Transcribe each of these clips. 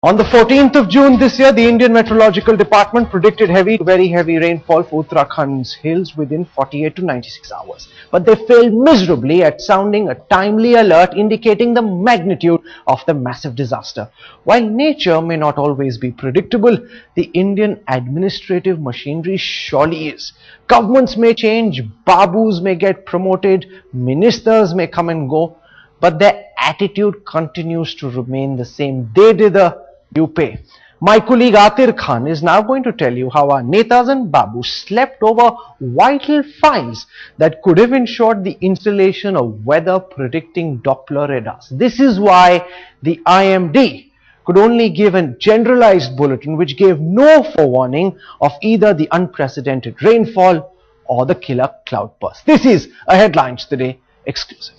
On the 14th of June this year, the Indian Meteorological Department predicted very heavy rainfall for Uttarakhand's hills within 48 to 96 hours. But they failed miserably at sounding a timely alert indicating the magnitude of the massive disaster. While nature may not always be predictable, the Indian administrative machinery surely is. Governments may change, babus may get promoted, ministers may come and go, but their attitude continues to remain the same. They did you pay. My colleague Atir Khan is now going to tell you how our netas and babus slept over vital files that could have ensured the installation of weather predicting Doppler radars. This is why the IMD could only give a generalized bulletin which gave no forewarning of either the unprecedented rainfall or the killer cloud burst. This is a Headlines Today exclusive.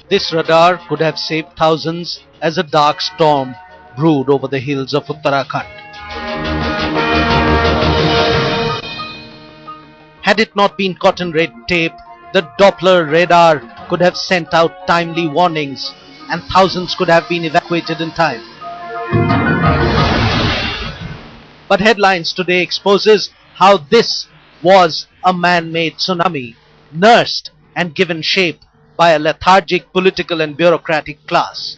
This radar could have saved thousands as a dark storm brewed over the hills of Uttarakhand. Had it not been caught in red tape, the Doppler radar could have sent out timely warnings and thousands could have been evacuated in time. But Headlines Today exposes how this was a man-made tsunami, nursed and given shape by a lethargic political and bureaucratic class.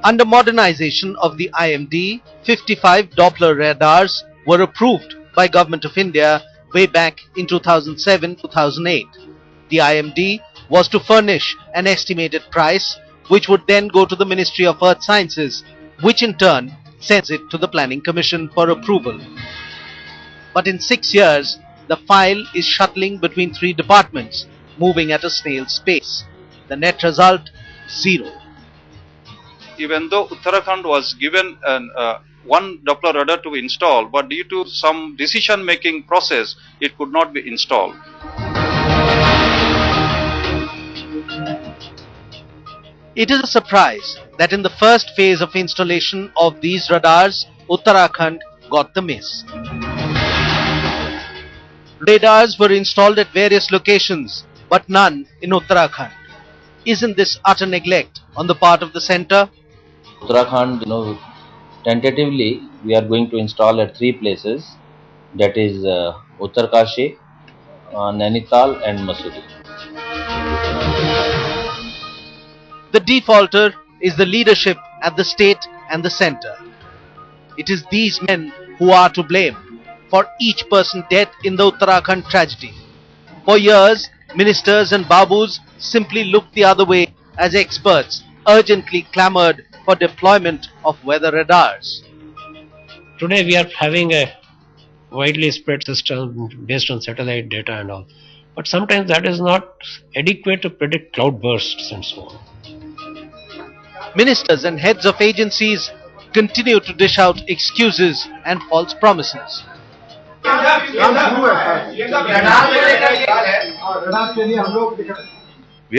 Under modernization of the IMD, 55 Doppler radars were approved by Government of India way back in 2007-2008. The IMD was to furnish an estimated price which would then go to the Ministry of Earth Sciences, which in turn sends it to the Planning Commission for approval. But in 6 years, the file is shuttling between 3 departments, moving at a snail's pace. The net result, 0. Even though Uttarakhand was given one Doppler radar to install, but due to some decision-making process, it could not be installed. It is a surprise that in the first phase of installation of these radars, Uttarakhand got the miss. Radars were installed at various locations, but none in Uttarakhand. Isn't this utter neglect on the part of the centre? Uttarakhand, tentatively we are going to install at 3 places, that is Uttarkashi, Nainital and Mussoorie. The defaulter is the leadership at the state and the centre. It is these men who are to blame for each person dead in the Uttarakhand tragedy. For years, ministers and babus simply looked the other way as experts urgently clamoured for deployment of weather radars. Today we are having a widely spread system based on satellite data and all, but sometimes that is not adequate to predict cloud bursts and so on. Ministers and heads of agencies continue to dish out excuses and false promises. We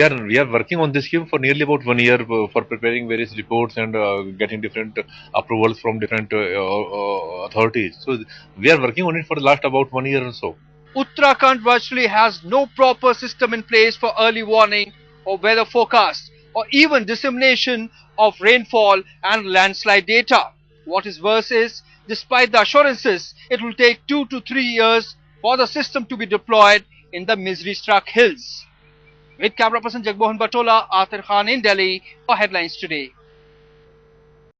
are working on this scheme for nearly about 1 year for preparing various reports and getting different approvals from different authorities. So we are working on it for the last about 1 year or so. Uttarakhand virtually has no proper system in place for early warning or weather forecast or even dissemination of rainfall and landslide data. What is worse is, despite the assurances, it will take 2 to 3 years for the system to be deployed in the misery-struck hills. With camera person Jagmohan Batola, Atir Khan in Delhi for Headlines Today.